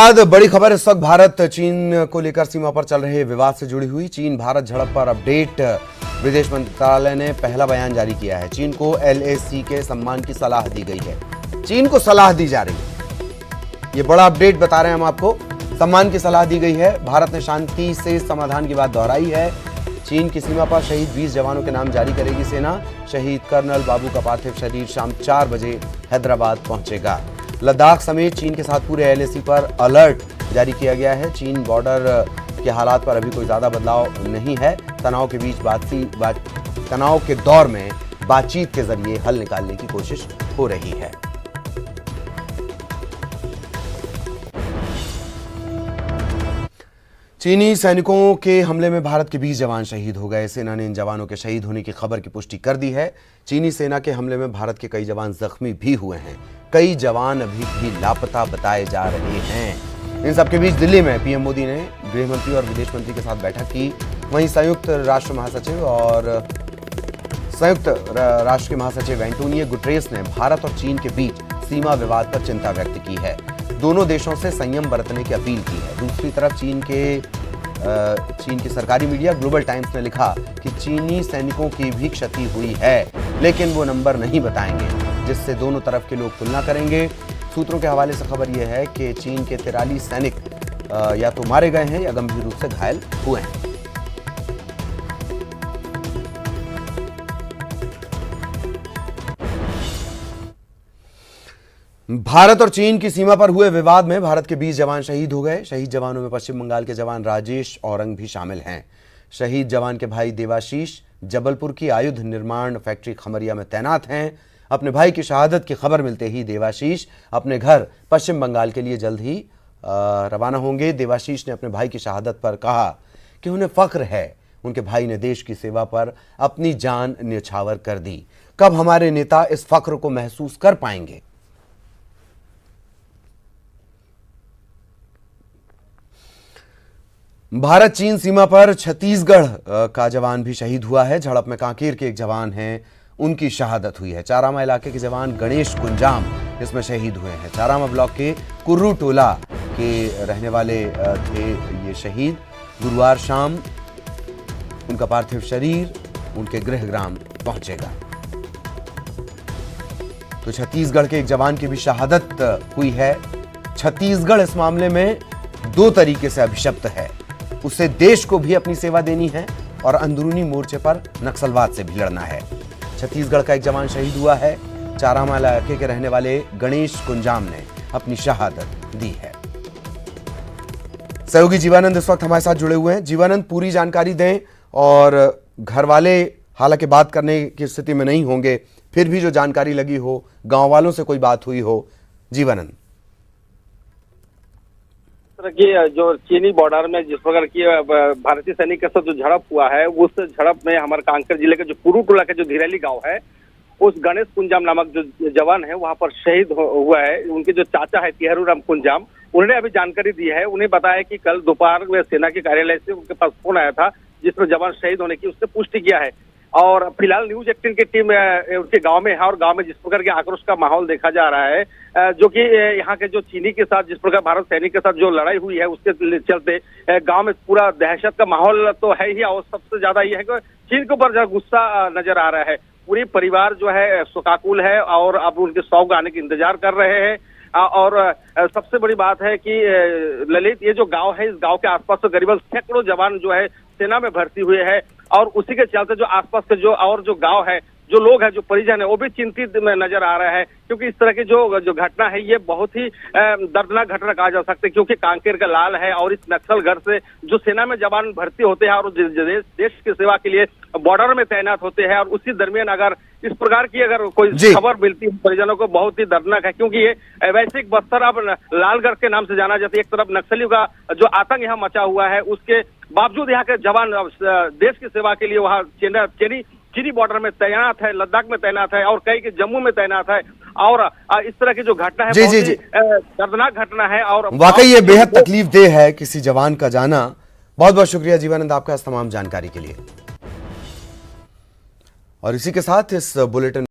बाद बड़ी खबर इस वक्त भारत चीन को लेकर सीमा पर चल रहे विवाद से जुड़ी हुई। चीन भारत झड़प पर अपडेट। विदेश मंत्रालय ने पहला बयान जारी किया है। चीन को LAC के सम्मान की सलाह दी गई है। चीन को सलाह दी जा रही है, ये बड़ा अपडेट बता रहे हैं हम आपको। सम्मान की सलाह दी गई है। भारत ने शांति से समाधान की बात दोहराई है। चीन की सीमा पर शहीद 20 जवानों के नाम जारी करेगी सेना। शहीद कर्नल बाबू का पार्थिव शरीर शाम 4 बजे हैदराबाद पहुंचेगा। लद्दाख समेत चीन के साथ पूरे LAC पर अलर्ट जारी किया गया है। चीन बॉर्डर के हालात पर अभी कोई ज्यादा बदलाव नहीं है। तनाव के दौर में बातचीत के जरिए हल निकालने की कोशिश हो रही है। चीनी सैनिकों के हमले में भारत के 20 जवान शहीद हो गए। सेना ने इन जवानों के शहीद होने की खबर की पुष्टि कर दी है। चीनी सेना के हमले में भारत के कई जवान जख्मी भी हुए हैं। कई जवान अभी भी लापता बताए जा रहे हैं। इन सबके बीच दिल्ली में PM मोदी ने गृह मंत्री और विदेश मंत्री के साथ बैठक की। वहीं संयुक्त राष्ट्र के महासचिव एंटोनियो गुटेरेस ने भारत और चीन के बीच सीमा विवाद पर चिंता व्यक्त की है। दोनों देशों से संयम बरतने की अपील की है। दूसरी तरफ चीन की सरकारी मीडिया ग्लोबल टाइम्स ने लिखा कि चीनी सैनिकों की भी क्षति हुई है, लेकिन वो नंबर नहीं बताएंगे, जिससे दोनों तरफ के लोग तुलना करेंगे। सूत्रों के हवाले से खबर यह है कि चीन के 43 सैनिक या तो मारे गए हैं या गंभीर रूप से घायल हुए हैं। भारत और चीन की सीमा पर हुए विवाद में भारत के 20 जवान शहीद हो गए। शहीद जवानों में पश्चिम बंगाल के जवान राजेश औरंग भी शामिल हैं। शहीद जवान के भाई देवाशीष जबलपुर की आयुध निर्माण फैक्ट्री खमरिया में तैनात हैं। अपने भाई की शहादत की खबर मिलते ही देवाशीष अपने घर पश्चिम बंगाल के लिए जल्द ही रवाना होंगे। देवाशीष ने अपने भाई की शहादत पर कहा कि उन्हें फख्र है, उनके भाई ने देश की सेवा पर अपनी जान न्यौछावर कर दी। कब हमारे नेता इस फख्र को महसूस कर पाएंगे? भारत चीन सीमा पर छत्तीसगढ़ का जवान भी शहीद हुआ है। झड़प में कांकेर के एक जवान हैं, उनकी शहादत हुई है। चारामा इलाके के जवान गणेश कुंजाम इसमें शहीद हुए हैं। चारामा ब्लॉक के कुर्रू टोला के रहने वाले थे ये शहीद। गुरुवार शाम उनका पार्थिव शरीर उनके गृह ग्राम पहुंचेगा। तो छत्तीसगढ़ के एक जवान की भी शहादत हुई है। छत्तीसगढ़ इस मामले में 2 तरीके से अभिशप्त है। उसे देश को भी अपनी सेवा देनी है और अंदरूनी मोर्चे पर नक्सलवाद से भी लड़ना है। छत्तीसगढ़ का एक जवान शहीद हुआ है। चारामा इलाके के रहने वाले गणेश कुंजाम ने अपनी शहादत दी है। सहयोगी जीवानंद इस वक्त हमारे साथ जुड़े हुए हैं। जीवानंद, पूरी जानकारी दें। और घर वाले हालांकि बात करने की स्थिति में नहीं होंगे, फिर भी जो जानकारी लगी हो, गांव वालों से कोई बात हुई हो, जीवानंद। की जो चीनी बॉर्डर में जिस प्रकार की भारतीय सैनिक के साथ जो झड़प हुआ है, उस झड़प में हमारे कांकेर जिले के जो कुर्रू टोला के जो धीरेली गांव है, उस गणेश कुंजाम नामक जो जवान है वहां पर शहीद हुआ है। उनके जो चाचा है तिहरू राम कुंजाम, उन्होंने अभी जानकारी दी है। उन्हें बताया कि कल दोपहर में सेना के कार्यालय से उनके पास फोन आया था जिसमें जवान शहीद होने की उसने पुष्टि किया है। और फिलहाल न्यूज 18 की टीम उनके गांव में है और गांव में जिस प्रकार के आक्रोश का माहौल देखा जा रहा है, जो कि यहाँ के जो चीनी के साथ जिस प्रकार भारत सैनिक के साथ जो लड़ाई हुई है उसके चलते गांव में पूरा दहशत का माहौल तो है ही। और सबसे ज्यादा ये है कि चीन के ऊपर गुस्सा नजर आ रहा है। पूरी परिवार जो है शोकाकुल है और अब उनके शव आने का इंतजार कर रहे हैं। और सबसे बड़ी बात है कि ललित, ये जो गांव है, इस गांव के आसपास तो करीबन सैकड़ों जवान जो है सेना में भर्ती हुए हैं। और उसी के चलते जो आसपास के जो गांव है, जो लोग हैं, जो परिजन है, वो भी चिंतित में नजर आ रहा है। क्योंकि इस तरह की जो घटना है ये बहुत ही दर्दनाक घटना कहा जा सकता है। क्योंकि कांकेर का लाल है और इस नक्सल घर से जो सेना में जवान भर्ती होते हैं और देश की सेवा के लिए बॉर्डर में तैनात होते हैं, और उसी दरमियान अगर इस प्रकार की अगर कोई खबर मिलती है परिजनों को, बहुत ही दर्दनाक है। क्योंकि ये वैसे बस्तर अब लालगढ़ के नाम से जाना जाता है। एक तरफ नक्सलियों का जो आतंक यहाँ मचा हुआ है, उसके बावजूद यहाँ के जवान देश की सेवा के लिए वहाँ चीनी बॉर्डर में तैनात है, लद्दाख में तैनात है और कई के जम्मू में तैनात है। और इस तरह की जो घटना है बहुत ही दर्दनाक घटना है और वाकई ये बेहद तकलीफ देह है किसी जवान का जाना। बहुत बहुत शुक्रिया जीवानंद आपका इस तमाम जानकारी के लिए। और इसी के साथ इस बुलेटिन